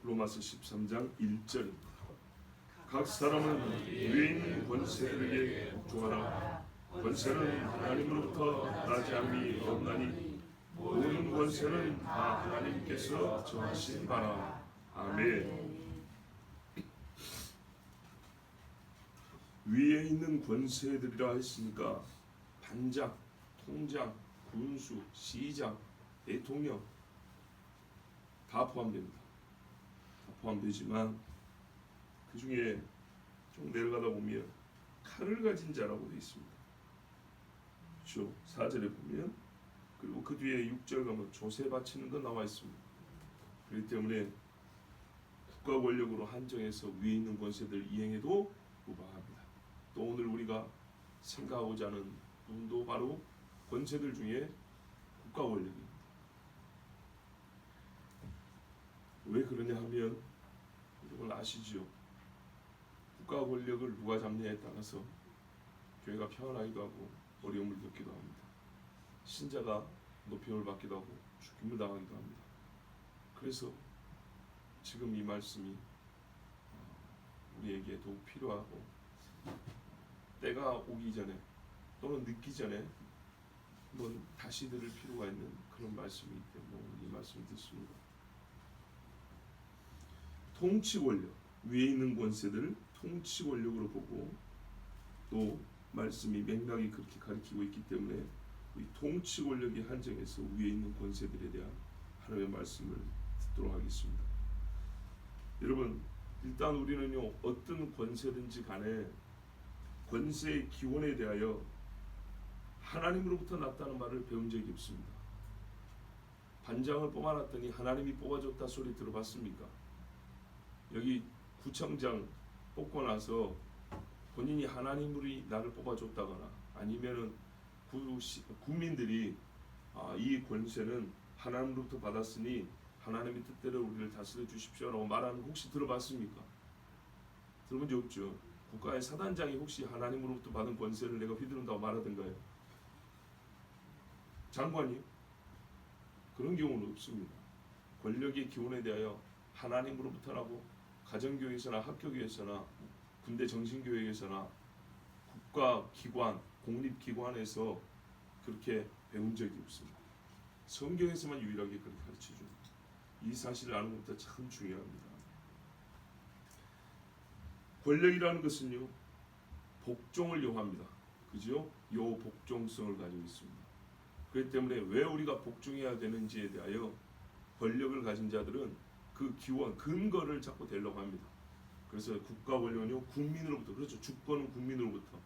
로마서 13장 1절입니다. 각 사람은 위에 있는 권세들에게 복종하라. 권세는 하나님으로부터 나지 않음이 없나니 모든 권세는 다 하나님께서 정하신 바라. 아멘. 위에 있는 권세들이라 했으니까 반장, 통장, 군수, 시장, 대통령 다 포함됩니다. 다 포함되지만 그 중에 좀 내려가다 보면 칼을 가진 자라고 되어 있습니다. 그렇죠? 4절에 보면, 그리고 그 뒤에 6절 가면 조세 바치는 거 나와 있습니다. 그렇기 때문에 국가 권력으로 한정해서 위에 있는 권세들 이행해도 무방합니다. 또 오늘 우리가 생각하고자 하는 분도 바로 권세들 중에 국가 권력입니다. 왜 그러냐 하면 여러분 아시죠? 국가 권력을 누가 잡느냐에 따라서 교회가 평안하기도 하고 어려움을 겪기도 합니다. 신자가 높임을 받기도 하고 죽임을 당하기도 합니다. 그래서 지금 이 말씀이 우리에게 더욱 필요하고 때가 오기 전에 또는 늦기 전에 한번 다시 들을 필요가 있는 그런 말씀이기 때문에 이 말씀을 듣습니다. 통치 권력, 위에 있는 권세들을 통치 권력으로 보고 또 말씀이 맥락이 그렇게 가리키고 있기 때문에 이 통치 권력이 한정해서 위에 있는 권세들에 대한 하나님의 말씀을 듣도록 하겠습니다. 여러분, 일단 우리는요, 어떤 권세든지 간에 권세의 기원에 대하여 하나님으로부터 났다는 말을 배운 적이 없습니다. 반장을 뽑아놨더니 하나님이 뽑아줬다 소리 들어봤습니까? 여기 구청장 뽑고 나서 본인이 하나님으로 나를 뽑아줬다거나 아니면은 국민들이 이 권세는 하나님으로부터 받았으니 하나님의 뜻대로 우리를 다스려 주십시오라고 말하는 거 혹시 들어봤습니까? 들어본 적 없죠. 국가의 사단장이 혹시 하나님으로부터 받은 권세를 내가 휘두른다고 말하던가요? 장관이? 그런 경우는 없습니다. 권력의 기원에 대하여 하나님으로부터라고 가정교회에서나 학교교회에서나 군대 정신교회에서나 국가기관, 공립기관에서 그렇게 배운 적이 없습니다. 성경에서만 유일하게 그렇게 가르쳐줍니다. 이 사실을 아는 것부터 참 중요합니다. 권력이라는 것은요, 복종을 요합니다. 그죠? 요 복종성을 가지고 있습니다. 그렇기 때문에 왜 우리가 복종해야 되는지에 대하여 권력을 가진 자들은 그 기원, 근거를 자꾸 대려고 합니다. 그래서 국가 권력은요, 국민으로부터, 그렇죠. 주권은 국민으로부터,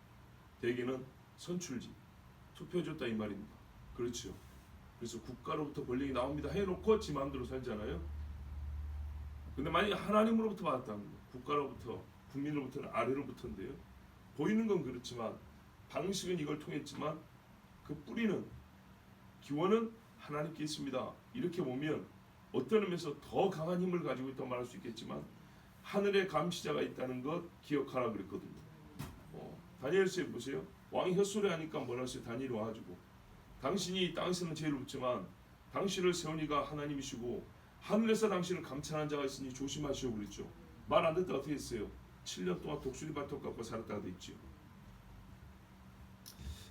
대개는 선출직, 투표해줬다 이 말입니다. 그렇죠. 그래서 국가로부터 권력이 나옵니다 해놓고 지 마음대로 살잖아요. 근데 만약에 하나님으로부터 받았다면 국가로부터, 국민으로부터는 아래로부터인데요. 보이는 건 그렇지만 방식은 이걸 통했지만 그 뿌리는, 기원은 하나님께 있습니다. 이렇게 보면 어떤 의미에서 더 강한 힘을 가지고 있다고 말할 수 있겠지만 하늘에 감시자가 있다는 것 기억하라 그랬거든요. 다니엘서에 보세요. 왕이 헛소리 하니까 뭐라 했어요? 다니엘이 와가지고 당신이 땅에서는 제일 높지만 당신을 세운 이가 하나님이시고 하늘에서 당신을 감찰하는 자가 있으니 조심하시오 그랬죠. 말 안 듣다 어떻게 했어요? 7년 동안 독수리 발톱 갖고 살았다가 됐죠.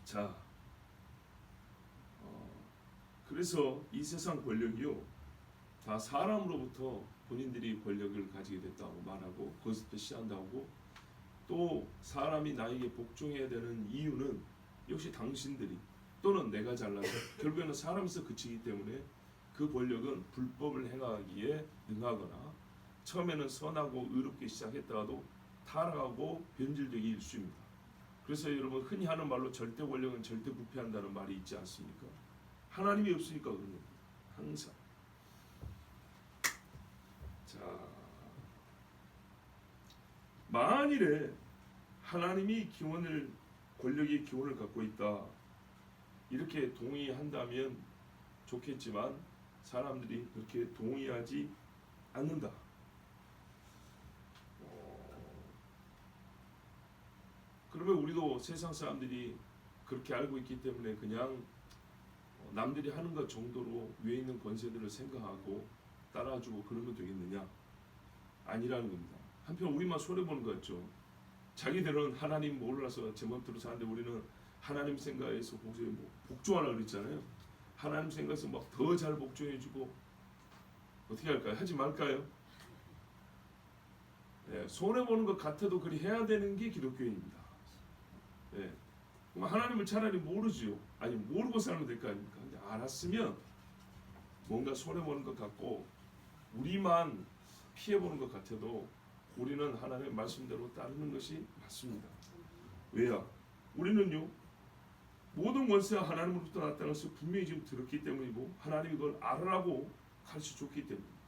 자, 그래서 이 세상 권력이요, 다 사람으로부터 본인들이 권력을 가지게 됐다고 말하고 그것부터 시한다고, 또 사람이 나에게 복종해야 되는 이유는 역시 당신들이 또는 내가 잘나서 결국에는 사람에서 그치기 때문에 그 권력은 불법을 행하기에 능하거나 처음에는 선하고 의롭게 시작했다가도 타락하고 변질되기 일쑤입니다. 그래서 여러분 흔히 하는 말로 절대 권력은 절대 부패한다는 말이 있지 않습니까? 하나님이 없으니까 그런 겁니다. 항상. 자, 만일에 하나님이 기원을, 권력의 기원을 갖고 있다 이렇게 동의한다면 좋겠지만 사람들이 그렇게 동의하지 않는다. 그러면 우리도 세상 사람들이 그렇게 알고 있기 때문에 그냥 남들이 하는 것 정도로 위에 있는 권세들을 생각하고 따라주고 그러면 되겠느냐? 아니라는 겁니다. 한편 우리만 손해 보는 것 같죠. 자기들은 하나님 몰라서 제 멋대로 사는데 우리는 하나님 생각에서 복종하라 그랬잖아요. 하나님 생각에서 막 더 잘 복종해주고 어떻게 할까요? 하지 말까요? 예, 손해 보는 것 같아도 그리 해야 되는 게 기독교인입니다. 예, 그럼 하나님을 차라리 모르지요. 아니 모르고 살면 될 거 아닙니까? 근데 알았으면 뭔가 손해 보는 것 같고 우리만 피해 보는 것 같아도 우리는 하나님의 말씀대로 따르는 것이 맞습니다. 왜야? 우리는요 모든 권세가 하나님으로부터 났다는 것을 분명히 지금 들었기 때문이고 하나님이 그걸 알으라고 가르쳐 줬기 때문입니다.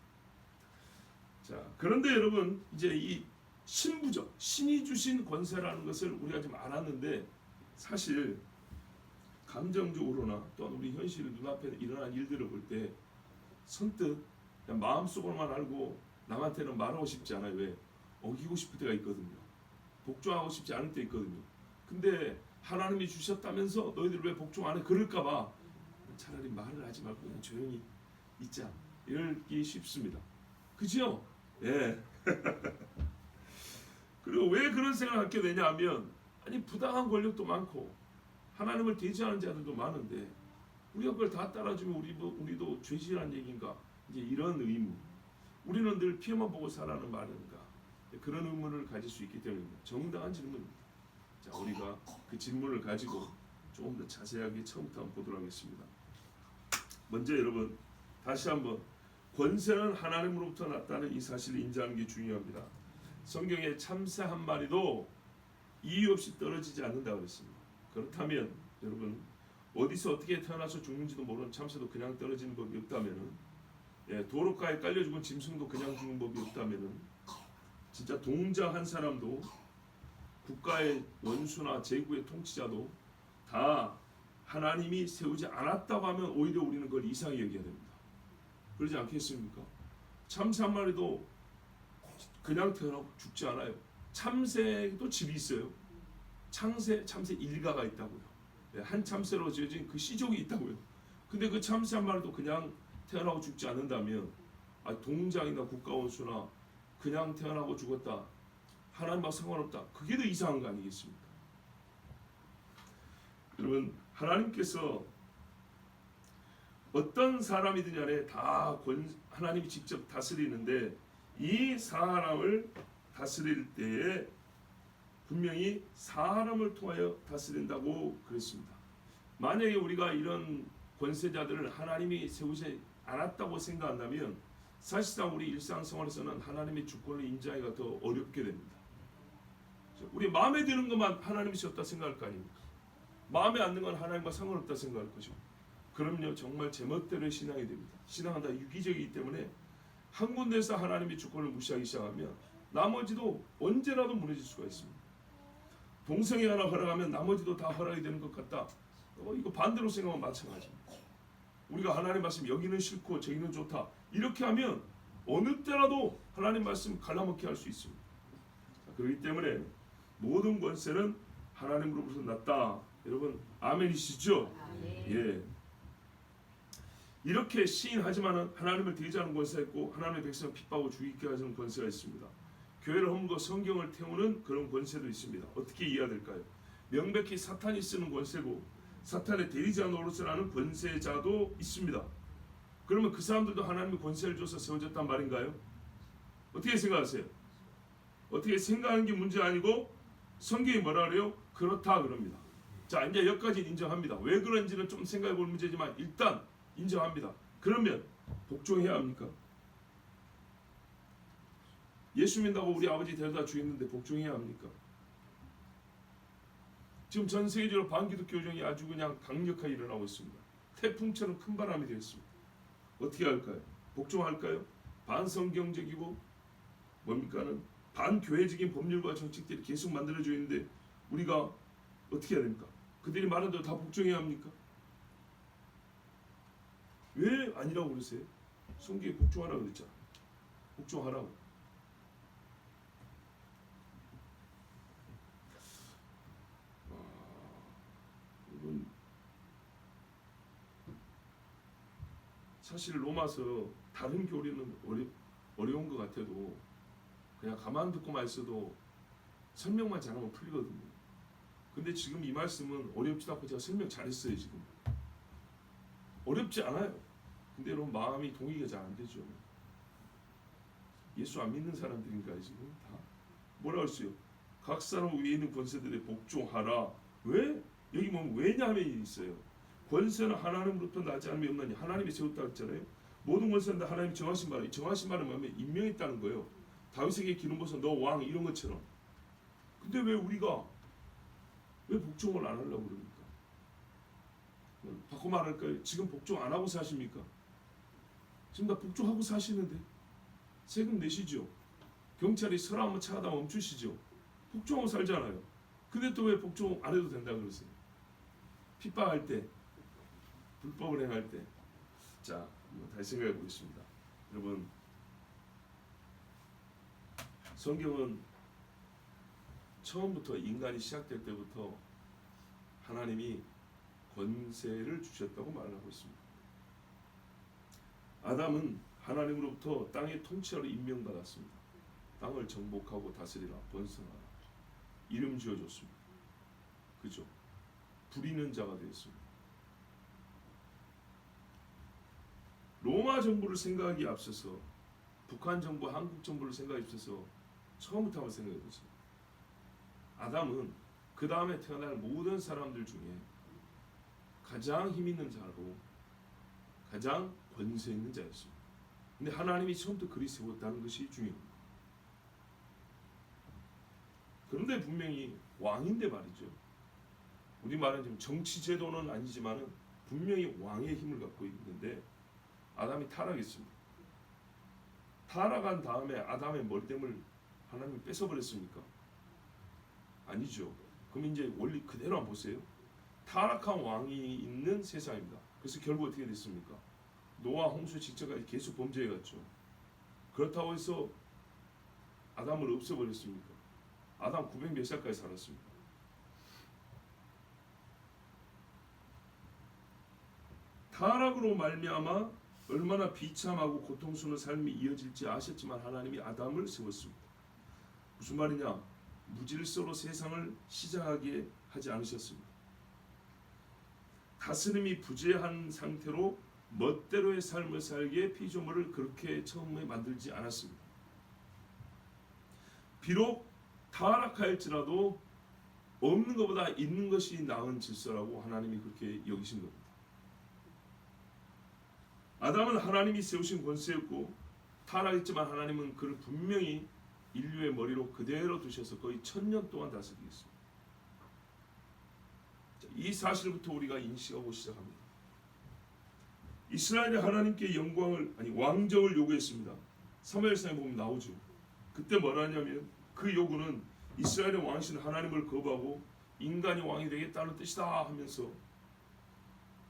자, 그런데 여러분 이제 이 신부적 신이 주신 권세라는 것을 우리가 지금 알았는데 사실 감정적으로나 또는 우리 현실 눈앞에 일어난 일들을 볼 때 선뜻 그냥 마음속으로만 알고 남한테는 말하고 싶지 않아요. 왜? 어기고 싶을 때가 있거든요. 복종하고 싶지 않을 때 있거든요. 근데 하나님이 주셨다면서 너희들 왜 복종 안 해? 그럴까봐 차라리 말을 하지 말고 그냥 조용히 있자 이러기 쉽습니다. 그죠? 예. 그리고 왜 그런 생각을 하게 되냐 하면 아니 부당한 권력도 많고 하나님을 대지하는 자들도 많은데 우리가 그걸 다 따라주면 우리도 죄질한 얘기인가? 이제 이런 의문. 우리는 늘 피해만 보고 살아는 말인가? 그런 의문을 가질 수 있기 때문입니다. 정당한 질문입니다. 자, 우리가 그 질문을 가지고 조금 더 자세하게 처음부터 한번 보도록 하겠습니다. 먼저 여러분 다시 한번 권세는 하나님으로부터 났다는 이 사실을 인지하는 게 중요합니다. 성경에 참새 한 마리도 이유 없이 떨어지지 않는다고 그랬습니다. 그렇다면 여러분 어디서 어떻게 태어나서 죽는지도 모르는 참새도 그냥 떨어지는 법이 없다면은 도로가에 깔려 죽은 짐승도 그냥 죽는 법이 없다면은 진짜 동자 한 사람도 국가의 원수나 제국의 통치자도 다 하나님이 세우지 않았다고 하면 오히려 우리는 그걸 이상히 여겨야 됩니다. 그러지 않겠습니까? 참새 한 마리도 그냥 태어나고 죽지 않아요. 참새도 집이 있어요. 참새 일가가 있다고요. 한 참새로 지어진 그 씨족이 있다고요. 근데 그 참새 한 마리도 그냥 태어나고 죽지 않는다면 동장이나 국가원수나 그냥 태어나고 죽었다. 하나님과 상관없다. 그게 더 이상한 거 아니겠습니까? 여러분 하나님께서 어떤 사람이든 간에 다 하나님이 직접 다스리는데 이 사람을 다스릴 때에 분명히 사람을 통하여 다스린다고 그랬습니다. 만약에 우리가 이런 권세자들을 하나님이 세우지 않았다고 생각한다면 사실상 우리 일상생활에서는 하나님의 주권을 인정하기가 더 어렵게 됩니다. 우리 마음에 드는 것만 하나님이 세웠다 생각할 거 아닙니까? 마음에 안 드는 건 하나님과 상관없다 생각할 거죠. 그럼요 정말 제멋대로의 신앙이 됩니다. 신앙은 다 유기적이기 때문에 한 군데에서 하나님의 주권을 무시하기 시작하면 나머지도 언제라도 무너질 수가 있습니다. 동성애 하나 허락하면 나머지도 다 허락이 되는 것 같다. 이거 반대로 생각하면 마찬가지입니다. 우리가 하나님 말씀 여기는 싫고 저기는 좋다 이렇게 하면 어느 때라도 하나님 말씀 갈라먹게 할 수 있습니다. 그렇기 때문에 모든 권세는 하나님으로부터 났다. 여러분 아멘이시죠? 예. 이렇게 시인하지만은 하나님을 대지하는 권세가 있고 하나님의 백성을 핍박하고 죽이게 하는 권세가 있습니다. 교회를 허물고 성경을 태우는 그런 권세도 있습니다. 어떻게 이해해야 될까요? 명백히 사탄이 쓰는 권세고 사탄의 대리자 노릇을 하는 권세자도 있습니다. 그러면 그 사람들도 하나님의 권세를 줘서 세워졌단 말인가요? 어떻게 생각하세요? 어떻게 생각하는 게 문제 아니고 성경이 뭐라 그래요? 그렇다 그럽니다. 자 이제 여기까지 인정합니다. 왜 그런지는 좀 생각해 볼 문제지만 일단 인정합니다. 그러면 복종해야 합니까? 예수 믿는다고 우리 아버지 데려다 주겠는데 복종해야 합니까? 지금 전 세계적으로 반기독 교정이 아주 그냥 강력하게 일어나고 있습니다. 태풍처럼 큰 바람이 되었습니다. 어떻게 할까요? 복종할까요? 반성경적이고 뭡니까는 반교회적인 법률과 정책들이 계속 만들어져 있는데 우리가 어떻게 해야 됩니까? 그들이 말하는 대로 다 복종해야 합니까? 왜 아니라고 그러세요? 성경에 복종하라고 그랬잖아. 복종하라고. 이건 사실 로마서 다른 교리는 어려운 것 같아도 그냥 가만 듣고만 있어도 설명만 잘하면 풀리거든요. 근데 지금 이 말씀은 어렵지도 않고 제가 설명 잘했어요. 지금 어렵지 않아요. 근데 여러분 마음이 동의가 잘 안 되죠. 예수 안 믿는 사람들인가요? 지금 다 뭐라 할수요? 각 사람 위에 있는 권세들에 복종하라. 왜? 여기 보면 왜냐하면 있어요. 권세는 하나님으로부터 나지 않으면 없나니 하나님이 세웠다 했잖아요. 모든 권세는 하나님이 정하신 말은 뭐냐면 임명했다는 거예요. 다윗에게 기름 부어서 너 왕 이런 것처럼. 근데 왜 우리가 왜 복종을 안 하려고 그럽니까? 바꿔 말할까요? 지금 복종 안 하고 사십니까? 지금 다 복종하고 사시는데 세금 내시죠. 경찰이 서랍 차다 멈추시죠. 복종하고 살잖아요. 근데 또 왜 복종 안 해도 된다 그러세요? 핍박할 때, 불법을 행할 때. 자, 다시 생각해 보겠습니다. 여러분, 성경은 처음부터 인간이 시작될 때부터 하나님이 권세를 주셨다고 말을 하고 있습니다. 아담은 하나님으로부터 땅의 통치자로 임명받았습니다. 땅을 정복하고 다스리라, 번성하라. 이름 지어줬습니다. 그죠? 부리는 자가 되었습니다. 로마 정부를 생각하기에 앞서서 북한 정부, 한국 정부를 생각하기에 앞서서 처음부터 한번 생각해 보세요. 아담은 그 다음에 태어날 모든 사람들 중에 가장 힘 있는 자로 가장 권세 있는 자였습니다. 근데 하나님이 처음부터 그리 세웠다는 것이 중요합니다. 그런데 분명히 왕인데 말이죠. 우리 말은 지금 정치 제도는 아니지만은 분명히 왕의 힘을 갖고 있는데 아담이 타락했습니다. 타락한 다음에 아담의 머리됨을 하나님이 뺏어버렸습니까? 아니죠. 그럼 이제 원리 그대로 한번 보세요. 타락한 왕이 있는 세상입니다. 그래서 결국 어떻게 됐습니까? 노아 홍수 직전까지 계속 범죄해갔죠. 그렇다고 해서 아담을 없애버렸습니까? 아담 900 몇 살까지 살았습니다. 타락으로 말미암아 얼마나 비참하고 고통스러운 삶이 이어질지 아셨지만 하나님이 아담을 세웠습니다. 무슨 말이냐? 무질서로 세상을 시작하게 하지 않으셨습니다. 다스림이 부재한 상태로 멋대로의 삶을 살기에 피조물을 그렇게 처음에 만들지 않았습니다. 비록 타락하였지라도 없는 것보다 있는 것이 나은 질서라고 하나님이 그렇게 여기신 겁니다. 아담은 하나님이 세우신 권세였고 타락했지만 하나님은 그를 분명히 인류의 머리로 그대로 두셔서 거의 1000년 동안 다스리겠습니다. 이 사실부터 우리가 인식하고 시작합니다. 이스라엘이 하나님께 왕정을 요구했습니다. 사무엘상에 보면 나오죠. 그때 뭐라 하냐면 그 요구는 이스라엘의 왕이신 하나님을 거부하고 인간이 왕이 되겠다는 뜻이다 하면서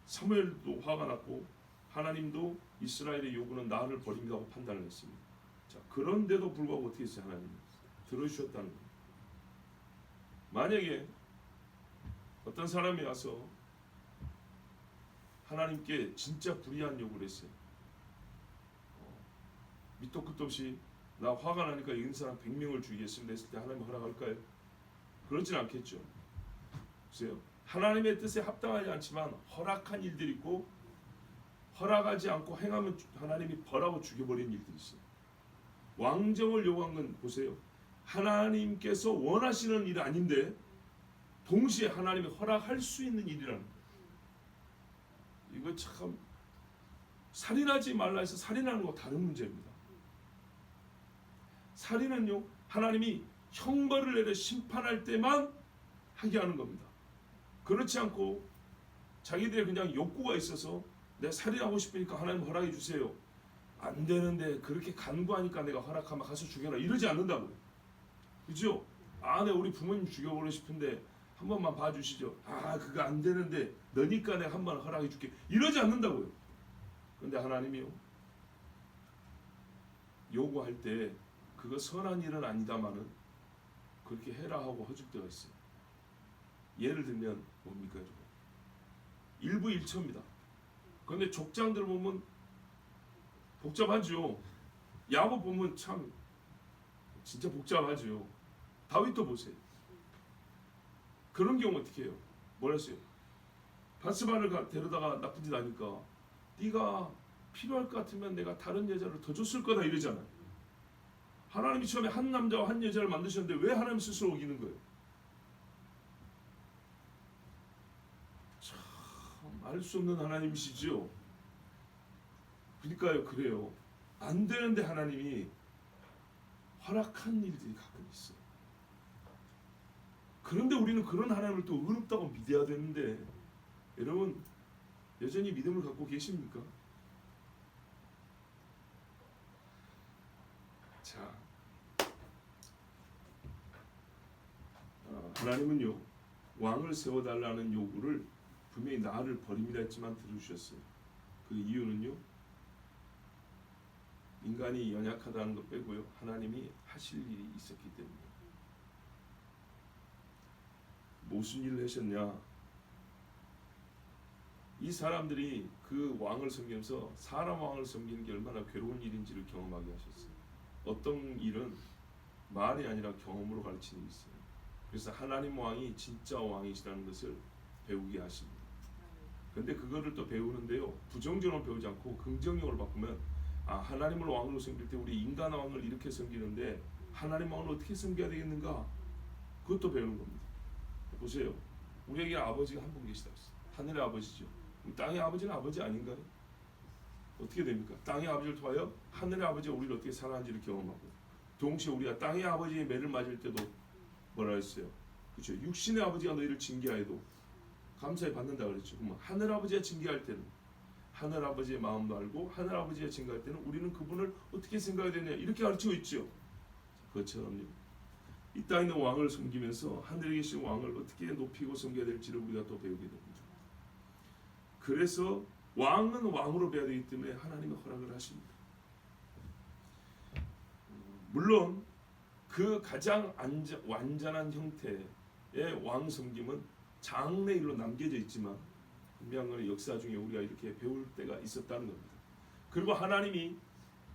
사무엘도 화가 났고 하나님도 이스라엘의 요구는 나를 버린다고 판단을 했습니다. 자, 그런데도 불구하고 어떻게 했어요? 하나님이 들어주셨다는 거예요. 만약에 어떤 사람이 와서 하나님께 진짜 불의한 요구를 했어요. 밑도 끝도 없이 나 화가 나니까 이런 사람 100명을 죽이겠습니다 했을 때 하나님 허락할까요? 그렇진 않겠죠. 보세요. 하나님의 뜻에 합당하지 않지만 허락한 일들이 있고 허락하지 않고 행하면 하나님이 벌하고 죽여버리는 일들이 있어요. 왕정을 요구한 건 보세요. 하나님께서 원하시는 일이 아닌데 동시에 하나님이 허락할 수 있는 일이라는 거예요. 이거 참 살인하지 말라 해서 살인하는 거 다른 문제입니다. 살인은요 하나님이 형벌을 내려 심판할 때만 하게 하는 겁니다. 그렇지 않고 자기들의 그냥 욕구가 있어서 내가 살인하고 싶으니까 하나님 허락해 주세요. 안 되는데 그렇게 간구하니까 내가 허락하면 가서 죽여라 이러지 않는다고요. 그죠? 아, 내가 우리 부모님 죽여보고 싶은데 한 번만 봐주시죠. 아, 그거 안 되는데 너니까 내가 한 번 허락해 줄게 이러지 않는다고요. 그런데 하나님이요 요구할 때 그거 선한 일은 아니다마는 그렇게 해라 하고 해줄 때가 있어요. 예를 들면 뭡니까 여러분? 일부일처입니다. 그런데 족장들 보면 복잡하죠. 야곱 보면 참 진짜 복잡하죠. 다윗도 보세요. 그런 경우 어떻게 해요? 뭐라 했어요? 바스바를 데려다가 나쁜 짓 하니까 네가 필요할 것 같으면 내가 다른 여자를 더 줬을 거다 이러잖아요. 하나님이 처음에 한 남자와 한 여자를 만드셨는데 왜 하나님 스스로 어기는 거예요? 참 알 수 없는 하나님이시죠. 그러니까요, 그래요. 안 되는데 하나님이 허락한 일들이 가끔 있어요. 그런데 우리는 그런 하나님을 또 의롭다고 믿어야 되는데, 여러분 여전히 믿음을 갖고 계십니까? 자, 하나님은요 왕을 세워달라는 요구를 분명히 나를 버림이라 했지만 들으셨어요. 그 이유는요, 인간이 연약하다는 것 빼고요, 하나님이 하실 일이 있었기 때문에. 무슨 일을 하셨냐? 이 사람들이 그 왕을 섬기면서 사람 왕을 섬기는 게 얼마나 괴로운 일인지를 경험하게 하셨어요. 어떤 일은 말이 아니라 경험으로 가르치는 게 있어요. 그래서 하나님 왕이 진짜 왕이시라는 것을 배우게 하십니다. 근데 그거를 또 배우는데요, 부정적으로 배우지 않고 긍정적으로 바꾸면, 하나님을 왕으로 섬길 때 우리 인간 왕을 이렇게 섬기는데 하나님 왕을 어떻게 섬겨야 되겠는가? 그것도 배우는 겁니다. 보세요. 우리에게 아버지가 한 분 계시다 했어요. 하늘의 아버지죠. 땅의 아버지는 아버지 아닌가요? 어떻게 됩니까? 땅의 아버지를 통하여 하늘의 아버지가 우리를 어떻게 사랑하는지를 경험하고, 동시에 우리가 땅의 아버지의 매를 맞을 때도 뭐라 했어요? 그렇죠. 육신의 아버지가 너희를 징계하여도 감사히 받는다 그랬죠. 그러면 하늘 아버지가 징계할 때는 하늘 아버지의 마음도 알고 하늘 아버지가 징계할 때는 우리는 그분을 어떻게 생각해야 되냐 이렇게 가르치고 있죠. 그것처럼요, 이 땅에 있는 왕을 섬기면서 하늘에 계신 왕을 어떻게 높이고 섬겨야 될지를 우리가 또 배우게 됩니다. 그래서 왕은 왕으로 배워야 되기 때문에 하나님의 허락을 하십니다. 물론 그 가장 완전한 형태의 왕 섬김은 장래일로 남겨져 있지만, 분명한 것은 역사 중에 우리가 이렇게 배울 때가 있었다는 겁니다. 그리고 하나님이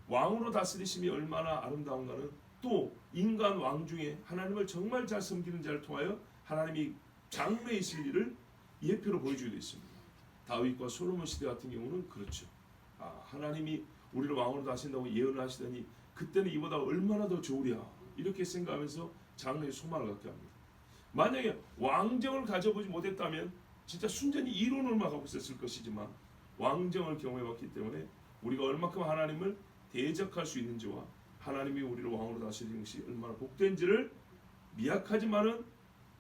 왕으로 다스리심이 얼마나 아름다운가는 또 인간 왕 중에 하나님을 정말 잘 섬기는 자를 통하여 하나님이 장래에 있을 일을 예표로 보여주게 되어 있습니다. 다윗과 솔로몬 시대 같은 경우는 그렇죠. 하나님이 우리를 왕으로 다스린다고 예언을 하시더니 그때는 이보다 얼마나 더 좋으랴 이렇게 생각하면서 장래의 소망을 갖게 합니다. 만약에 왕정을 가져보지 못했다면 진짜 순전히 이론을만 갖고 있었을 것이지만, 왕정을 경험해봤기 때문에 우리가 얼마큼 하나님을 대적할 수 있는지와 하나님이 우리를 왕으로 다스리는 것이 얼마나 복된지를 미약하지만은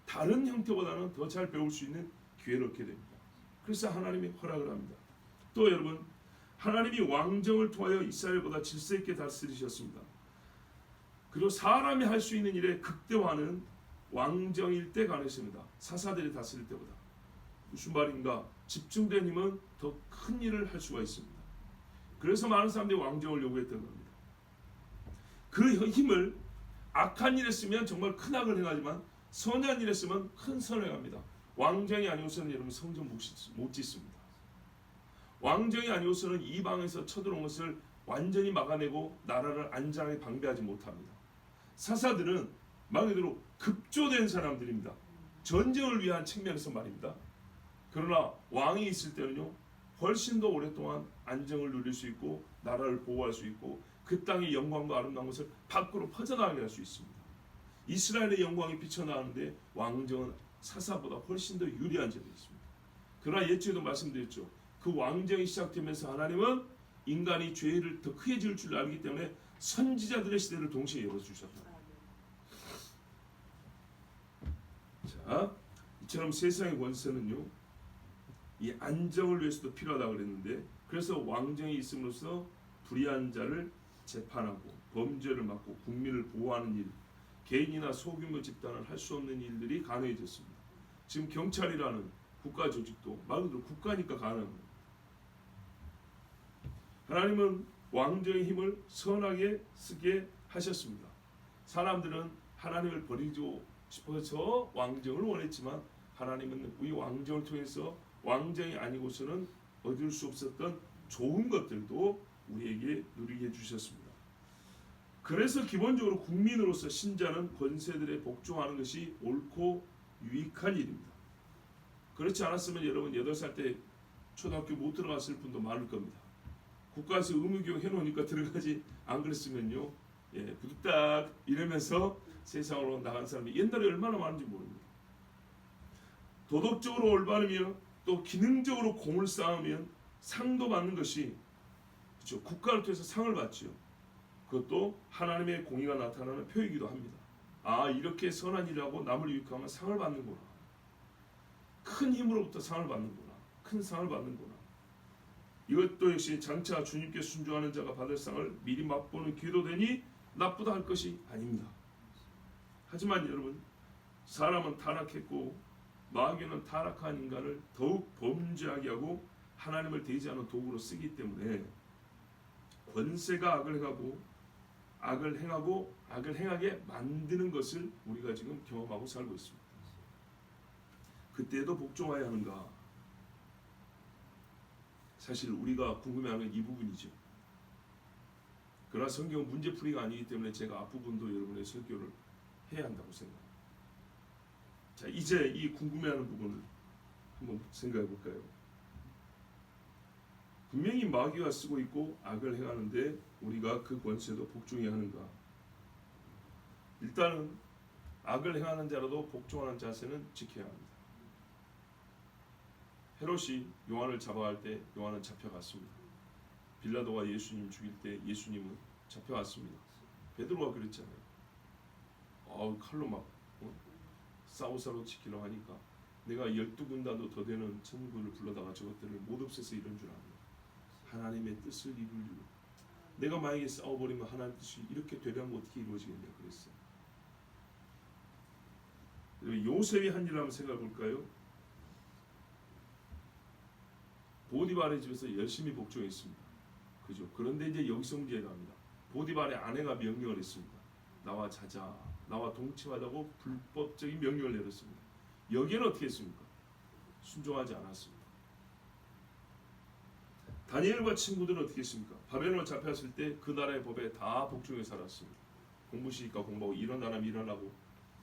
다른 형태보다는 더 잘 배울 수 있는 기회를 얻게 됩니다. 그래서 하나님이 허락을 합니다. 또 여러분, 하나님이 왕정을 통하여 이스라엘보다 질서 있게 다스리셨습니다. 그리고 사람이 할 수 있는 일의 극대화는 왕정일 때 가능했습니다. 사사들이 다스릴 때보다. 무슨 말인가? 집중된 힘은 더 큰 일을 할 수가 있습니다. 그래서 많은 사람들이 왕정을 요구했던 겁니다. 그 힘을 악한 일에 쓰면 정말 큰 악을 행하지만 선한 일에 쓰면 큰 선을 행합니다. 왕정이 아니고서는 여러분 성전 못 짓습니다. 왕정이 아니고서는 이방에서 쳐들어온 것을 완전히 막아내고 나라를 안전하게 방배하지 못합니다. 사사들은 말 그대로 급조된 사람들입니다. 전쟁을 위한 측면에서 말입니다. 그러나 왕이 있을 때는요, 훨씬 더 오랫동안 안정을 누릴 수 있고 나라를 보호할 수 있고 그 땅의 영광과 아름다운 것을 밖으로 퍼져나가게 할 수 있습니다. 이스라엘의 영광이 비쳐나가는데 왕정은 사사보다 훨씬 더 유리한 점이 있습니다. 그러나 예전에도 말씀드렸죠. 그 왕정이 시작되면서 하나님은 인간이 죄를 더 크게 지을 줄 알기 때문에 선지자들의 시대를 동시에 열어주셨다. 자, 이처럼 세상의 권세는요, 이 안정을 위해서도 필요하다고 그랬는데, 그래서 왕정이 있음으로써 불의한 자를 재판하고 범죄를 막고 국민을 보호하는 일, 개인이나 소규모 집단을 할 수 없는 일들이 가능해졌습니다. 지금 경찰이라는 국가 조직도 말 그대로 국가니까 가능합니다. 하나님은 왕정의 힘을 선하게 쓰게 하셨습니다. 사람들은 하나님을 버리고 싶어서 왕정을 원했지만 하나님은 이 왕정을 통해서 왕정이 아니고서는 얻을 수 없었던 좋은 것들도 우리에게 누리게 해주셨습니다. 그래서 기본적으로 국민으로서 신자는 권세들에 복종하는 것이 옳고 유익한 일입니다. 그렇지 않았으면 여러분 8살 때 초등학교 못 들어갔을 분도 많을 겁니다. 국가에서 의무교육 해놓으니까 들어가지 안 그랬으면요, 부득딱 이러면서 세상으로 나간 사람이 옛날에 얼마나 많은지 모릅니다. 도덕적으로 올바르며 또 기능적으로 공을 쌓으면 상도 받는 것이, 그렇죠, 국가를 통해서 상을 받죠. 그것도 하나님의 공의가 나타나는 표이기도 합니다. 아, 이렇게 선한 일을 하고 남을 유익하면 상을 받는구나. 큰 힘으로부터 상을 받는구나. 큰 상을 받는구나. 이것도 역시 장차 주님께 순종하는 자가 받을 상을 미리 맛보는 기회도 되니 나쁘다 할 것이 아닙니다. 하지만 여러분, 사람은 타락했고 마귀는 타락한 인간을 더욱 범죄하게 하고 하나님을 대지하는 도구로 쓰기 때문에 권세가 악을 행하게 만드는 것을 우리가 지금 경험하고 살고 있습니다. 그때도 복종해야 하는가? 사실 우리가 궁금해하는 이 부분이죠. 그러나 성경은 문제풀이가 아니기 때문에 제가 앞부분도 여러분의 설교를 해야 한다고 생각합니다. 자, 이제 이 궁금해하는 부분을 한번 생각해 볼까요? 분명히 마귀가 쓰고 있고 악을 행하는데 우리가 그 권세도 복종해야 하는가? 일단은 악을 행하는 자라도 복종하는 자세는 지켜야 합니다. 헤롯이 요한을 잡아갈 때 요한은 잡혀갔습니다. 빌라도가 예수님 죽일 때 예수님은 잡혀갔습니다. 베드로가 그랬잖아요. 칼로 막 싸우사로 지키려 하니까 내가 12군단도 더 되는 천군을 불러다가 저것들을 못 없애서 이런 줄 압니다. 하나님의 뜻을 이루려고. 내가 만약에 싸워버리면 하나님 뜻이 이렇게 되려면 어떻게 이루어지겠냐 그랬어요. 요셉이 한 일을 한번 생각해 볼까요? 보디발의 집에서 열심히 복종했습니다. 그죠? 그런데 이제 여기서 문제가 납니다. 보디발의 아내가 명령을 했습니다. 나와 자자, 나와 동침하자고 불법적인 명령을 내렸습니다. 여기에는 어떻게 했습니까? 순종하지 않았습니다. 다니엘과 친구들은 어떻게 했습니까? 바벨론에 잡혔을 때 그 나라의 법에 다 복종해 살았습니다. 공부시니까 공부하고 일어나면 일어나고,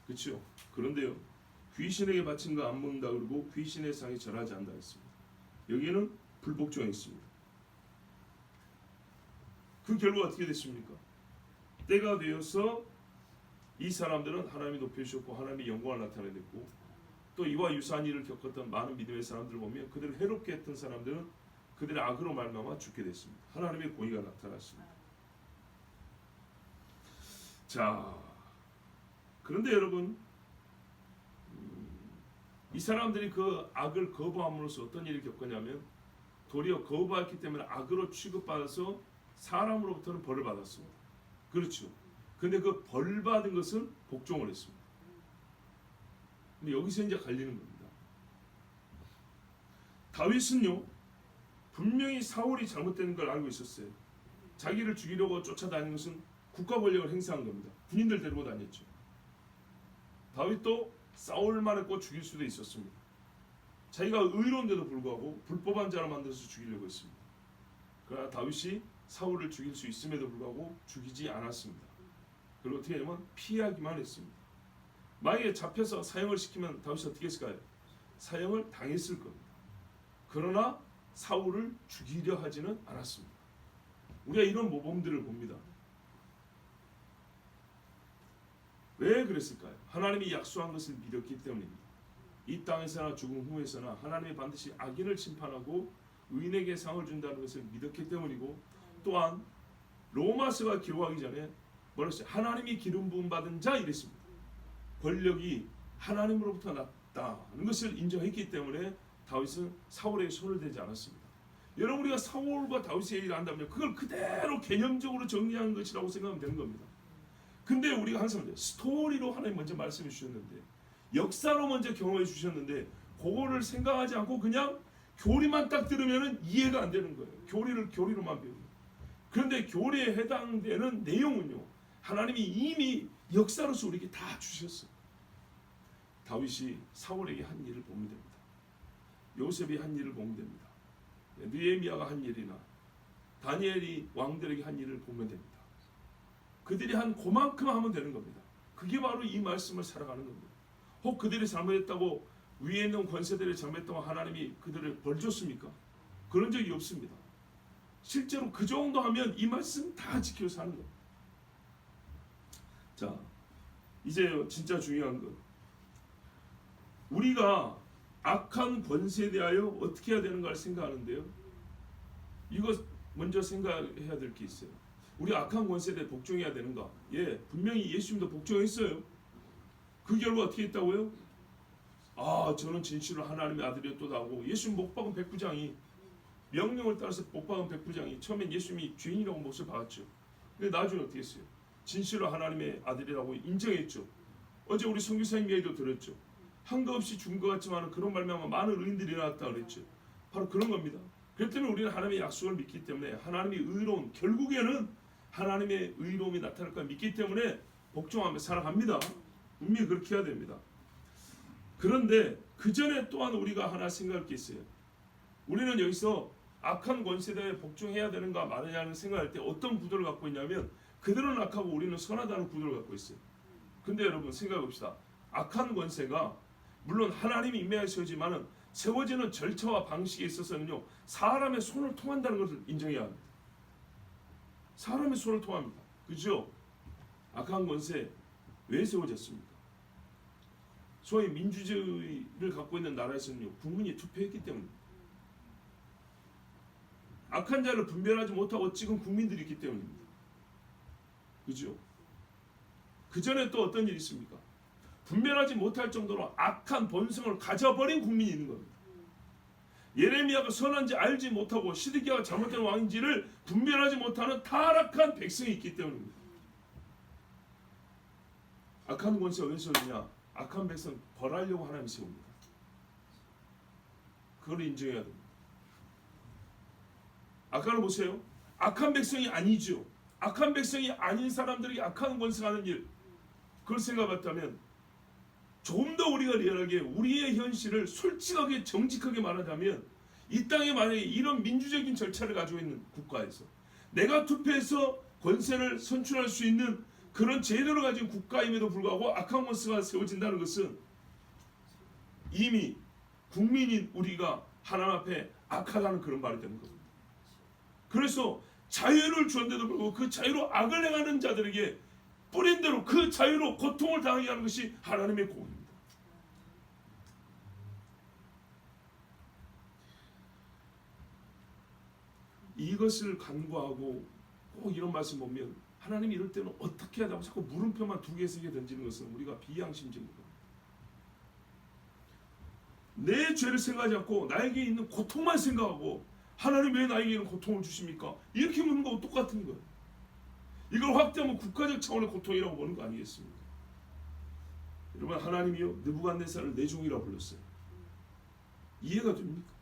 그렇죠? 그런데요, 귀신에게 바친 거 안 먹는다 그러고 귀신의 상에 절하지 않는다 했습니다. 여기에는 불복종했습니다. 그 결과 어떻게 됐습니까? 때가 되어서 이 사람들은 하나님이 높여주셨고 하나님의 영광을 나타내냈고, 또 이와 유사한 일을 겪었던 많은 믿음의 사람들을 보면 그들을 해롭게 했던 사람들은 그들의 악으로 말미암아 죽게 됐습니다. 하나님의 공의가 나타났습니다. 자, 그런데 여러분, 이 사람들이 그 악을 거부함으로써 어떤 일을 겪었냐면 도리어 거부했기 때문에 악으로 취급받아서 사람으로부터는 벌을 받았습니다. 그렇죠. 근데 그 벌 받은 것은 복종을 했습니다. 근데 여기서 이제 갈리는 겁니다. 다윗은요, 분명히 사울이 잘못된 걸 알고 있었어요. 자기를 죽이려고 쫓아다니는 것은 국가 권력을 행사한 겁니다. 군인들 데리고 다녔죠. 다윗도 싸울만 했고 죽일 수도 있었습니다. 자기가 의로운데도 불구하고 불법한 자를 만들어서 죽이려고 했습니다. 그러나 다윗이 사울을 죽일 수 있음에도 불구하고 죽이지 않았습니다. 그리고 어떻게 하냐면 피하기만 했습니다. 만약에 잡혀서 사형을 시키면 다윗이 어떻게 했을까요? 사형을 당했을 겁니다. 그러나 사울을 죽이려 하지는 않았습니다. 우리가 이런 모범들을 봅니다. 왜 그랬을까요? 하나님이 약속한 것을 믿었기 때문입니다. 이 땅에서나 죽음 후에서나 하나님이 반드시 악인을 심판하고 의인에게 상을 준다는 것을 믿었기 때문이고, 또한 로마서가 기록하기 전에 뭐라 했어요? 하나님이 기름 부음 받은 자 이랬습니다. 권력이 하나님으로부터 났다는 것을 인정했기 때문에 다윗은 사울에게 손을 대지 않았습니다. 여러분, 우리가 사울과 다윗의 얘기를 한다면 그걸 그대로 개념적으로 정리하는 것이라고 생각하면 되는 겁니다. 근데 우리가 항상 스토리로 하나님 먼저 말씀해 주셨는데, 역사로 먼저 경험해 주셨는데, 그거를 생각하지 않고 그냥 교리만 딱 들으면 이해가 안 되는 거예요. 교리로만 배우는. 그런데 교리에 해당되는 내용은요, 하나님이 이미 역사로서 우리에게 다 주셨어요. 다윗이 사울에게 한 일을 보면 됩니다. 요셉이 한 일을 보면 됩니다. 느헤미야가 한 일이나 다니엘이 왕들에게 한 일을 보면 됩니다. 그들이 한 그만큼 하면 되는 겁니다. 그게 바로 이 말씀을 살아가는 겁니다. 혹 그들이 잘못했다고 위에 있는 권세들이 잘못했다고 하나님이 그들을 벌 줬습니까? 그런 적이 없습니다. 실제로 그 정도 하면 이 말씀 다 지켜 사는 겁니다. 자, 이제 진짜 중요한 것. 우리가 악한 권세에 대하여 어떻게 해야 되는가를 생각하는데요. 이거 먼저 생각해야 될 게 있어요. 우리 악한 권세에 대해 복종해야 되는가? 예, 분명히 예수님도 복종했어요. 그 결과 어떻게 했다고요? 아, 저는 진실로 하나님의 아들이었다 하고 예수님 못 박은 백부장이 명령을 따라서 못 박은 백부장이 처음엔 예수님이 죄인이라고 못을 박았죠. 근데 나중에 어떻게 했어요? 진실로 하나님의 아들이라고 인정했죠. 어제 우리 선교사님 얘기도 들었죠. 한거 없이 죽은 것 같지만 그런 말미암아 많은 의인들이 일어났다 그랬죠. 바로 그런 겁니다. 그렇기 때문에 우리는 하나님의 약속을 믿기 때문에 하나님이 의로운, 결국에는 하나님의 의로움이 나타날 걸 믿기 때문에 복종하며 살아갑니다. 분명히 그렇게 해야 됩니다. 그런데 그 전에 또한 우리가 하나 생각할 게 있어요. 우리는 여기서 악한 권세대에 복종해야 되는가 말하냐는 생각할 때 어떤 구도를 갖고 있냐면 그들은 악하고 우리는 선하다는 구도를 갖고 있어요. 근데 여러분 생각해 봅시다. 악한 권세가 물론 하나님이 임명하여 세우지만은 세워지는 절차와 방식에 있어서는요 사람의 손을 통한다는 것을 인정해야 합니다. 사람의 손을 통합니다. 그죠? 악한 권세 왜 세워졌습니까? 소위 민주주의를 갖고 있는 나라에서는요 국민이 투표했기 때문입니다. 악한 자를 분별하지 못하고 찍은 국민들이 있기 때문입니다. 그죠? 그 전에 또 어떤 일이 있습니까? 분별하지 못할 정도로 악한 본성을 가져버린 국민이 있는 겁니다. 예레미야가 선한지 알지 못하고 시드기야가 잘못된 왕인지를 분별하지 못하는 타락한 백성이 있기 때문입니다. 악한 권세가 왜 세우느냐? 악한 백성 벌하려고 하나님이 세웁니다. 그걸 인정해야 됩니다. 아까를 보세요. 악한 백성이 아니죠. 악한 백성이 아닌 사람들이 악한 권세가 하는 일, 그걸 생각했다면 조금 더 우리가 리얼하게 우리의 현실을 솔직하게 정직하게 말하자면 이 땅에 만약에 이런 민주적인 절차를 가지고 있는 국가에서 내가 투표해서 권세를 선출할 수 있는 그런 제도를 가진 국가임에도 불구하고 악한 권세가 세워진다는 것은 이미 국민인 우리가 하나님 앞에 악하다는 그런 말이 되는 겁니다. 그래서 자유를 주었는데도 불구하고 그 자유로 악을 행하는 자들에게 뿌린 대로 그 자유로 고통을 당하게 하는 것이 하나님의 공입니다. 이것을 간구하고 꼭 이런 말씀 보면 하나님이 이럴 때는 어떻게 하다고 자꾸 물음표만 2개, 3개 던지는 것은 우리가 비양심적입니다. 내 죄를 생각하지 않고 나에게 있는 고통만 생각하고 하나님 왜 나에게 있는 고통을 주십니까? 이렇게 묻는 거하고 똑같은 거예요. 이걸 확대하면 국가적 차원의 고통이라고 보는 거 아니겠습니까? 여러분 하나님이요 느부갓네살을 내 종이라고 불렀어요. 이해가 됩니까?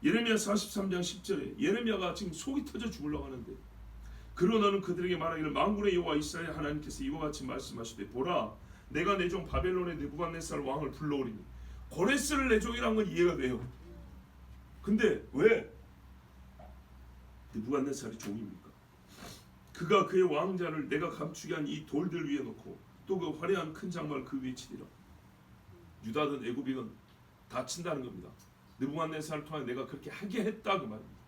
예레미야 43장 10절에 예레미야가 지금 속이 터져 죽으려고 하는데 그러 너는 그들에게 말하기를 만군의 여호와 이스라엘 하나님께서 이와 같이 말씀하시되 보라 내가 내 종 바벨론의 느부갓네살 왕을 불러오리니 고레스를 내 종이라는 건 이해가 돼요. 근데 왜 느부갓네살이 종입니까? 그가 그의 왕자를 내가 감추게 한 이 돌들 위에 놓고 또 그 화려한 큰 장막을 그 위에 치리라. 유다든 애굽이든 다친다는 겁니다. 느부갓네살을 통해 내가 그렇게 하게 했다 그 말입니다.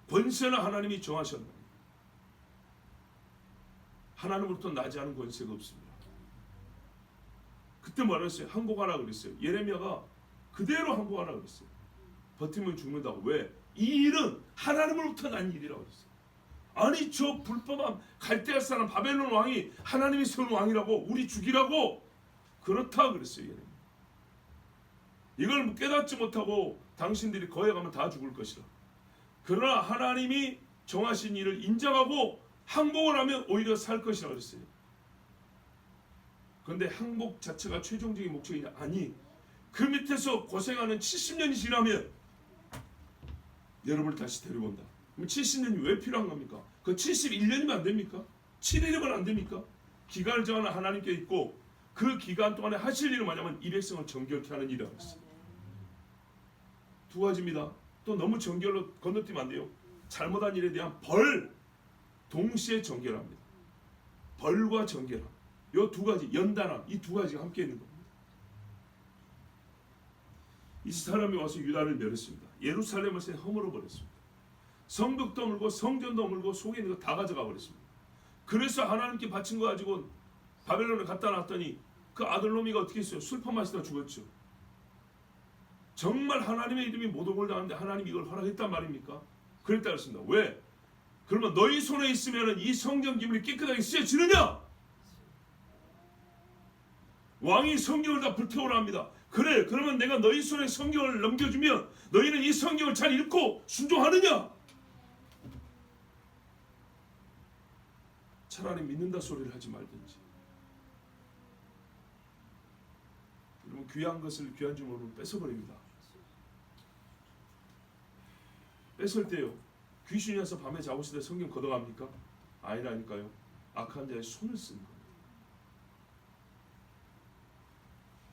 권세는 하나님이 정하셨나요? 하나님으로부터 나지 않은 권세가 없습니다. 그때 뭐라 했어요? 항복하라 그랬어요. 예레미야가 그대로 항복하라 그랬어요. 버티면 죽는다고. 왜? 이 일은 하나님으로부터 난 일이라고 했어요. 아니 저 불법한 갈대아 사람 바벨론 왕이 하나님이 세운 왕이라고 우리 죽이라고 그렇다 그랬어요. 예레미야. 이걸 깨닫지 못하고 당신들이 거기 가면 다 죽을 것이라. 그러나 하나님이 정하신 일을 인정하고 항복을 하면 오히려 살 것이라 그랬어요. 그런데 항복 자체가 최종적인 목적이냐? 아니, 그 밑에서 고생하는 70년이 지나면 여러분을 다시 데려온다. 그럼 70년이 왜 필요한 겁니까? 그 71년이면 안 됩니까? 7일이면 안 됩니까? 기간을 정하는 하나님께 있고 그 기간 동안에 하실 일은 뭐냐면 이 백성을 정결케 하는 일이라고 했어요. 두 가지입니다. 또 너무 정결로 건너뛰면 안 돼요. 잘못한 일에 대한 벌 동시에 정결합니다. 벌과 정결함, 이 두 가지, 연단함, 이 두 가지가 함께 있는 겁니다. 이 사람이 와서 유다를 멸했습니다. 예루살렘을 허물어 버렸습니다. 성벽도 물고 성전도 물고 속에 있는 거 다 가져가 버렸습니다. 그래서 하나님께 바친 거 가지고 바벨론에 갖다 놨더니 그 아들놈이가 어떻게 했어요? 술 퍼마시다 죽었죠. 정말 하나님의 이름이 모독을 당하는데 하나님이 이걸 허락했단 말입니까? 그랬다 그랬습니다. 왜? 그러면 너희 손에 있으면 이 성경 기물이 깨끗하게 쓰여지느냐? 왕이 성경을 다 불태우라 합니다. 그래, 그러면 내가 너희 손에 성경을 넘겨주면 너희는 이 성경을 잘 읽고 순종하느냐? 차라리 믿는다 소리를 하지 말든지. 여러분, 귀한 것을 귀한 줄 모르면 뺏어버립니다. 뺏을 때요, 귀신이 와서 밤에 잡으실 때 성경 걷어갑니까? 아니라니까요. 악한 자의 손을 쓰는 겁니다.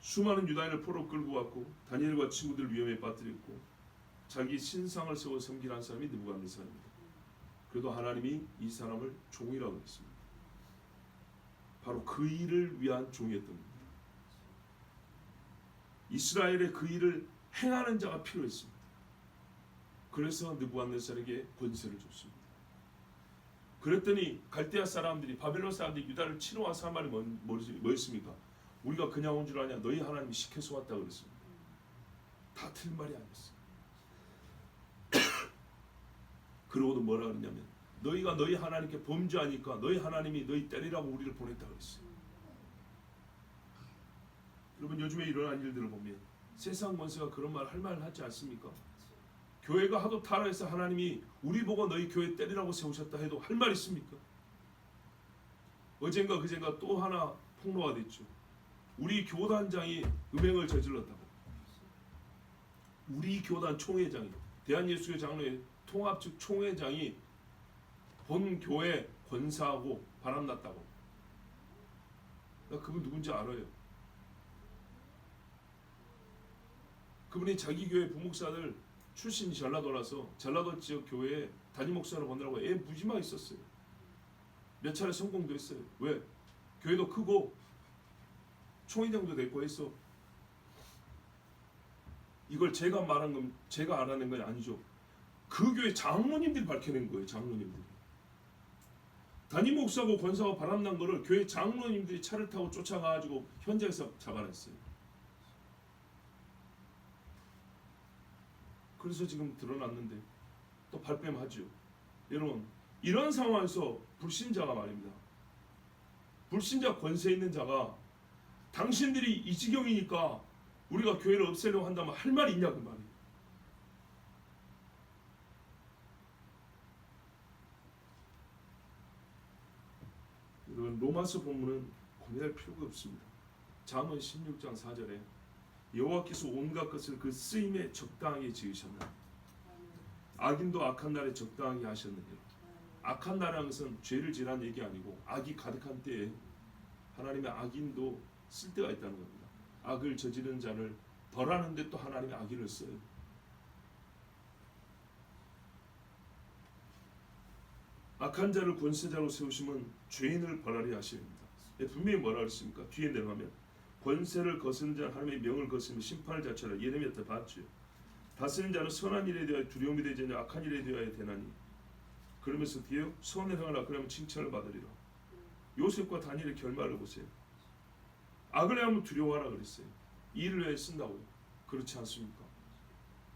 수많은 유다인을 포로 끌고 왔고 다니엘과 친구들 위험에 빠뜨렸고 자기 신상을 세워 섬기는 사람이 느부갓네살입니다. 그래도 하나님이 이 사람을 종이라고 했습니다. 바로 그 일을 위한 종이었던 겁니다. 이스라엘의 그 일을 행하는 자가 필요했습니다. 그래서 느부갓네살에게 권세를 줬습니다. 그랬더니 갈대아 사람들이, 바벨론 사람들이 유다를 치러 와서 한 말이 뭐였습니까? 우리가 그냥 온 줄 아냐? 너희 하나님이 시켜서 왔다 그랬습니다. 다 틀린 말이 아니었어요. 그러고도 뭐라 그러냐면 너희가 너희 하나님께 범죄하니까 너희 하나님이 너희 때리라고 우리를 보냈다 그랬어요. 여러분, 요즘에 일어난 일들을 보면 세상 권세가 그런 말 할 말 하지 않습니까? 교회가 하도 타락해서 하나님이 우리 보고 너희 교회 때리라고 세우셨다 해도 할 말 있습니까? 어젠가 그젠가 또 하나 폭로가 됐죠. 우리 교단장이 음행을 저질렀다고. 우리 교단 총회장이, 대한예수교 장로회 통합 측 총회장이 본 교회 권사하고 바람났다고. 나 그분 누군지 알아요. 그분이 자기 교회 부목사들 출신이 전라도라서 전라도 지역 교회에 담임 목사로 보내라고 애 무지막 있었어요. 몇 차례 성공도 했어요. 왜? 교회도 크고 총회장도 됐고 해서. 이걸 제가 말한 건, 제가 알아낸 건 아니죠. 그 교회 장로님들이 밝혀낸 거예요. 장로님들이. 담임 목사고 권사고 바람난 거를 교회 장로님들이 차를 타고 쫓아가가지고 현장에서 잡아냈어요. 그래서 지금 드러났는데 또 발뺌하죠. 여러분, 이런 상황에서 불신자가 말입니다. 불신자 권세 있는 자가 당신들이 이 지경이니까 우리가 교회를 없애려고 한다면 할 말이 있냐 그 말이에요. 여러분, 로마서 본문은 고민할 필요가 없습니다. 잠언 16장 4절에 여호와께서 온갖 것을 그 쓰임에 적당하게 지으셨나. 악인도 악한 날에 적당하게 하셨느니라. 악한 날이라는 것은 죄를 지란 얘기 아니고 악이 가득한 때에 하나님의 악인도 쓸 때가 있다는 겁니다. 악을 저지른 자를 벌하는데 또 하나님의 악인을 써요. 악한 자를 권세자로 세우시면 죄인을 벌하리 하십니다. 분명히 뭐라 그랬습니까? 뒤에 내려가면 권세를 거스는 자는 하나님의 명을 거스르며 심판을 자처하라. 예레미야 때 봤죠. 다스리는 자는 선한 일에 대하여 두려움이 되지 않냐 악한 일에 대하여 되나니. 그러면서 뒤에 선을 행하라 그러면 칭찬을 받으리라. 요셉과 다니엘의 결말을 보세요. 악을 행하면 두려워하라 그랬어요. 이 일을 왜 쓴다고요? 그렇지 않습니까?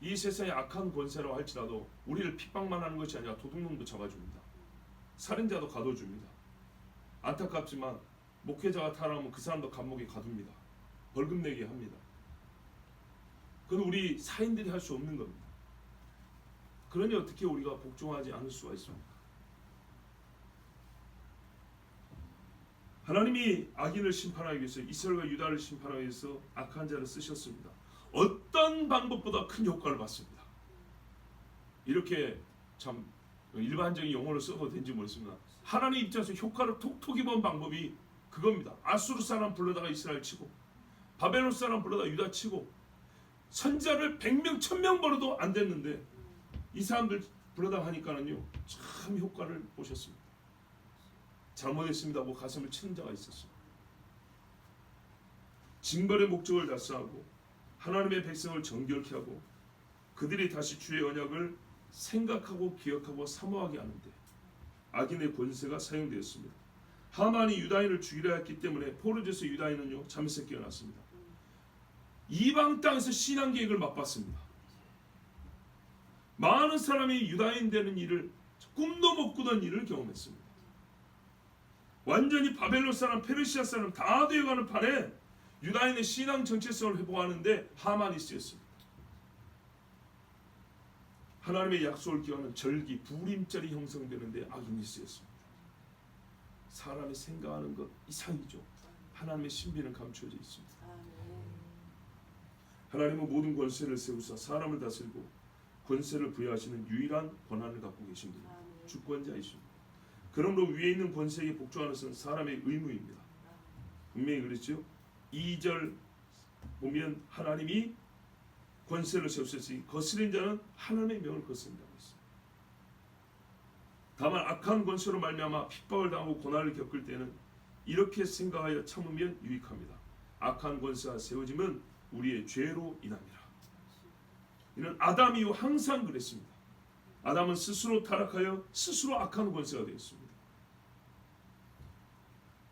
이 세상에 악한 권세라고 할지라도 우리를 핍박만 하는 것이 아니라 도둑놈도 잡아줍니다. 살인자도 가둬줍니다. 안타깝지만 목회자가 타락하면 그 사람도 감옥에 가둡니다. 벌금 내게 합니다. 그건 우리 사인들이 할 수 없는 겁니다. 그러니 어떻게 우리가 복종하지 않을 수가 있습니까? 하나님이 악인을 심판하기 위해서, 이스라엘과 유다를 심판하기 위해서 악한 자를 쓰셨습니다. 어떤 방법보다 큰 효과를 봤습니다. 이렇게 참 일반적인 용어를 써도 되는지 모르겠습니다. 하나님 입장에서 효과를 톡톡히 본 방법이 그겁니다. 아수르 사람 불러다가 이스라엘 치고, 바벨론 사람 불러다가 유다 치고, 선자를 100명 1000명 벌어도 안 됐는데 이 사람들 불러다가 하니까는요 참 효과를 보셨습니다. 잘못했습니다 하고 가슴을 치는 자가 있었어요. 징벌의 목적을 달성하고 하나님의 백성을 정결케 하고 그들이 다시 주의 언약을 생각하고 기억하고 사모하게 하는데 악인의 권세가 사용되었습니다. 하만이 유다인을 죽이려 했기 때문에 포로돼서 유다인은요 잠에서 깨어났습니다. 이방 땅에서 신앙 계획을 맛봤습니다. 많은 사람이 유다인 되는 일을 꿈도 못 꾸던 일을 경험했습니다. 완전히 바벨론 사람, 페르시아 사람 다 되어가는 판에 유다인의 신앙 정체성을 회복하는데 하만이 쓰였습니다. 하나님의 약속을 기하는 절기, 부림절이 형성되는데 악인이 쓰였습니다. 사람이 생각하는 것 이상이죠. 하나님의 신비는 감추어져 있습니다. 하나님은 모든 권세를 세우사 사람을 다스리고 권세를 부여하시는 유일한 권한을 갖고 계신 분, 주권자이십니다. 그러므로 위에 있는 권세에게 복종하는 것은 사람의 의무입니다. 분명히 그렇죠. 2절 보면 하나님이 권세를 세우셨으니 거스린 자는 하나님의 명을 거스린다고 했어요. 다만 악한 권세로 말미암아 핍박을 당하고 고난을 겪을 때는 이렇게 생각하여 참으면 유익합니다. 악한 권세가 세워지면 우리의 죄로 인함이라. 이는 아담 이후 항상 그랬습니다. 아담은 스스로 타락하여 스스로 악한 권세가 되었습니다.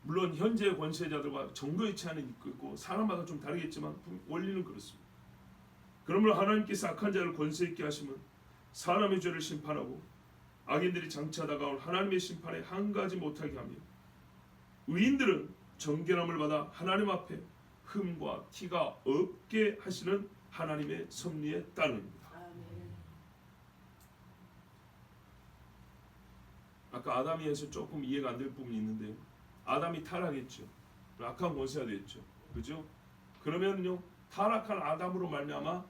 물론 현재 권세자들과 정도의치 않은 있고 사람마다 좀 다르겠지만 원리는 그렇습니다. 그러므로 하나님께서 악한 자를 권세 있게 하시면 사람의 죄를 심판하고 악인들이 장차 다가올 하나님의 심판에 한가하지 못하게 하며 의인들은 정결함을 받아 하나님 앞에 흠과 티가 없게 하시는 하나님의 섭리에 따릅니다. 아까 아담이 해서 조금 이해가 안 될 부분이 있는데요. 아담이 타락했죠. 악한 권세가 됐죠. 그죠? 그러면요 타락한 아담으로 말미암아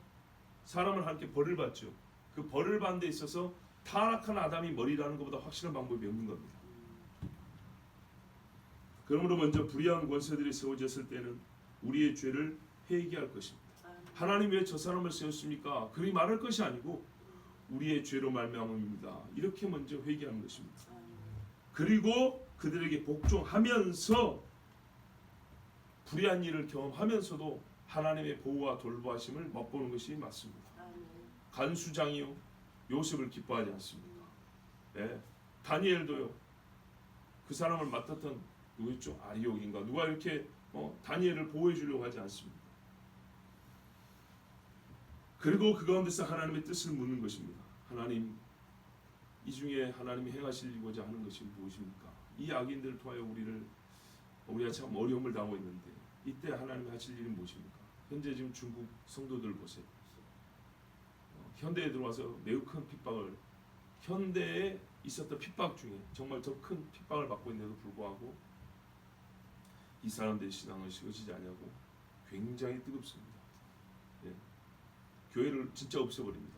사람은 함께 벌을 받죠. 그 벌을 받는 데 있어서 타락한 아담이 머리라는 것보다 확실한 방법이 없는 겁니다. 그러므로 먼저 불의한 권세들이 세워졌을 때는 우리의 죄를 회개할 것입니다. 하나님 왜 저 사람을 세웠습니까? 그리 말할 것이 아니고 우리의 죄로 말미암음입니다. 이렇게 먼저 회개하는 것입니다. 그리고 그들에게 복종하면서 불의한 일을 경험하면서도 하나님의 보호와 돌보하심을 맛보는 것이 맞습니다. 간수장이요 요셉을 기뻐하지 않습니까? 네. 다니엘도요 그 사람을 맡았던 누구였죠? 아리옥인가 누가 이렇게 다니엘을 보호해 주려고 하지 않습니다. 그리고 그 가운데서 하나님의 뜻을 묻는 것입니다. 하나님 이 중에 하나님이 행하시고자 하는 것이 무엇입니까? 이 악인들을 통하여 우리가 참 어려움을 당하고 있는데 이때 하나님이 하실 일은 무엇입니까? 현재 지금 중국 성도들 보세요. 현대에 들어와서 매우 큰 핍박을 현대에 있었던 핍박 중에 정말 더 큰 핍박을 받고 있는데도 불구하고 이 사람들의 신앙을 식어지지 않냐고 굉장히 뜨겁습니다. 예. 교회를 진짜 없애버립니다.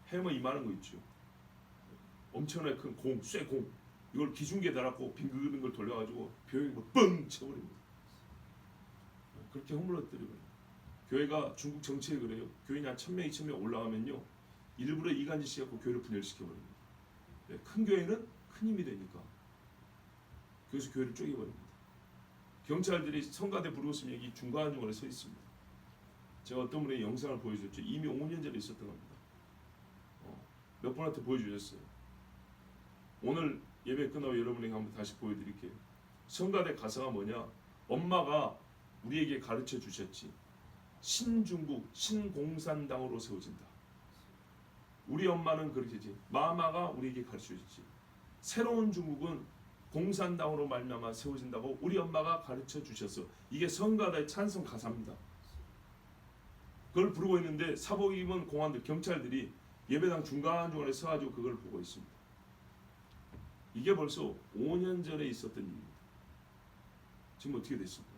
해머 이만한 거 있죠. 엄청나게 큰 공, 쇠공 이걸 기중기에 달았고 빙글빙글 돌려가지고 벽에 뻥 쳐버립니다. 그렇게 허물어뜨려요. 교회가 중국 정치에 그래요. 교인이 한 1000명, 2000명 올라가면요 일부러 이간짓 해갖고 교회를 분열시켜버립니다. 네, 큰 교회는 큰 힘이 되니까 그래서 교회를 쪼개버립니다. 경찰들이 성가대 부르고 있으면 여기 중간중간에 서 있습니다. 제가 어떤 분의 영상을 보여줬죠. 이미 5년 전에 있었던 겁니다. 몇 분한테 보여주셨어요. 오늘 예배 끝나고 여러분에게 한번 다시 보여드릴게요. 성가대 가사가 뭐냐? 엄마가 우리에게 가르쳐 주셨지. 신중국, 신공산당으로 세워진다. 우리 엄마는 그렇게지. 마마가 우리에게 가르쳐 주지. 새로운 중국은 공산당으로 말미암아 세워진다고 우리 엄마가 가르쳐 주셨어. 이게 성가대의 찬송 가사입니다. 그걸 부르고 있는데 사복 입은 공안들, 경찰들이 예배당 중간중간에 서가지고 그걸 보고 있습니다. 이게 벌써 5년 전에 있었던 일입니다. 지금 어떻게 됐습니까?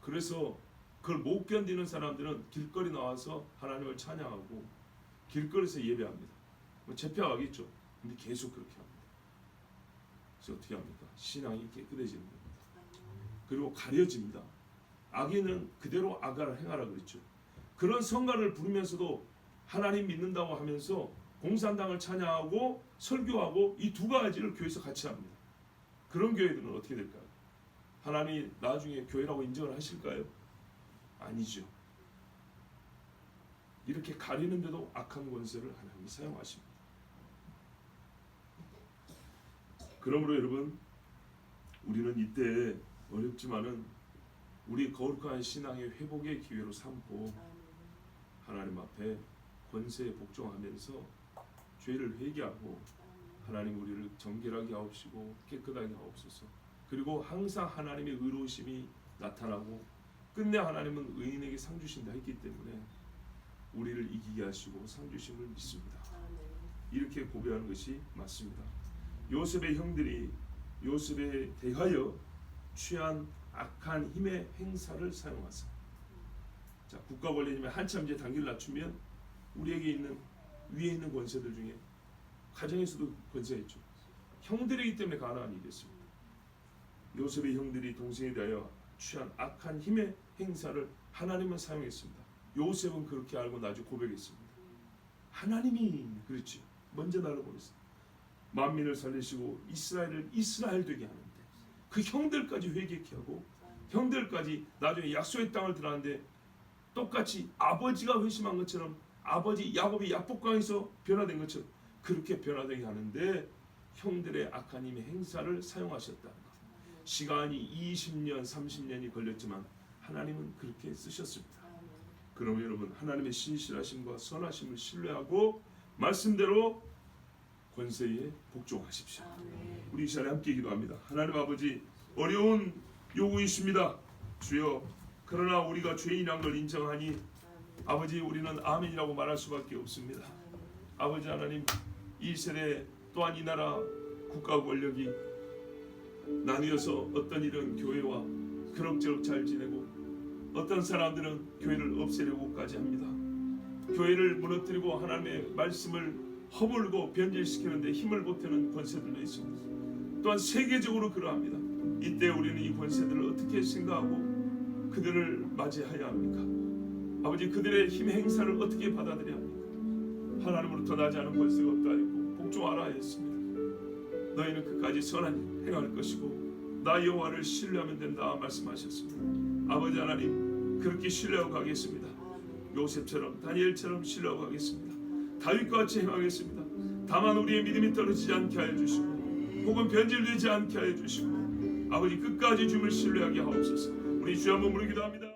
그래서 그걸 못 견디는 사람들은 길거리 나와서 하나님을 찬양하고 길거리에서 예배합니다. 뭐 제패하겠죠. 근데 계속 그렇게 합니다. 그래서 어떻게 합니까? 신앙이 깨끗해지는 겁니다. 그리고 가려집니다. 악인은 그대로 악을 행하라 그랬죠. 그런 성가를 부르면서도 하나님 믿는다고 하면서 공산당을 찬양하고 설교하고 이 두 가지를 교회에서 같이 합니다. 그런 교회들은 어떻게 될까요? 하나님이 나중에 교회라고 인정을 하실까요? 아니죠. 이렇게 가리는데도 악한 권세를 하나님이 사용하십니다. 그러므로 여러분, 우리는 이때 어렵지만은 우리 거룩한 신앙의 회복의 기회로 삼고 하나님 앞에 권세에 복종하면서 죄를 회개하고 하나님 우리를 정결하게 하옵시고 깨끗하게 하옵소서. 그리고 항상 하나님의 의로우심이 나타나고 끝내 하나님은 의인에게 상 주신다 했기 때문에 우리를 이기게 하시고 상 주심을 믿습니다. 이렇게 고백하는 것이 맞습니다. 요셉의 형들이 요셉에 대하여 취한 악한 힘의 행사를 사용하사, 자, 국가 권리님의 한참 이제 단계를 낮추면 우리에게 있는 위에 있는 권세들 중에 가정에서도 권세가 있죠. 형들이기 때문에 가능한 일이었습니다. 요셉의 형들이 동생에 대하여 취한 악한 힘의 행사를 하나님은 사용했습니다. 요셉은 그렇게 알고 나중에 고백했습니다. 하나님이 그렇지 먼저 나를 보냈어. 만민을 살리시고 이스라엘을 이스라엘 되게 하는데 그 형들까지 회개케 하고 형들까지 나중에 약속의 땅을 들어가는데 똑같이 아버지가 회심한 것처럼 아버지 야곱이 약복강에서 변화된 것처럼 그렇게 변화되게 하는데 형들의 악한 힘의 행사를 사용하셨다는 것. 시간이 20년 30년이 걸렸지만 하나님은 그렇게 쓰셨습니다. 그러면 여러분, 하나님의 신실하심과 선하심을 신뢰하고 말씀대로 권세에 복종하십시오. 우리 이 시간에 함께 기도합니다. 하나님 아버지, 어려운 요구이십니다. 주여, 그러나 우리가 죄인이란 걸 인정하니 아버지, 우리는 아멘이라고 말할 수밖에 없습니다. 아버지 하나님, 이 세대 또한 이 나라 국가 권력이 나뉘어서 어떤 일은 교회와 그럭저럭 잘 지내고 어떤 사람들은 교회를 없애려고까지 합니다. 교회를 무너뜨리고 하나님의 말씀을 허물고 변질시키는데 힘을 보태는 권세들도 있습니다. 또한 세계적으로 그러합니다. 이때 우리는 이 권세들을 어떻게 생각하고 그들을 맞이해야 합니까? 아버지, 그들의 힘의 행사를 어떻게 받아들여야 합니까? 하나님으로부터 나지 않은 권세가 없다 했고 복종하라 했습니다. 너희는 끝까지 선한 일 행할 것이고 나 여호와를 신뢰하면 된다 말씀하셨습니다. 아버지 하나님, 그렇게 신뢰하고 가겠습니다. 요셉처럼 다니엘처럼 신뢰하고 가겠습니다. 다윗과 같이 행하겠습니다. 다만 우리의 믿음이 떨어지지 않게 하여 주시고 혹은 변질되지 않게 하여 주시고 아버지, 끝까지 주님을 신뢰하게 하옵소서. 우리 주 한번 부르기도 합니다.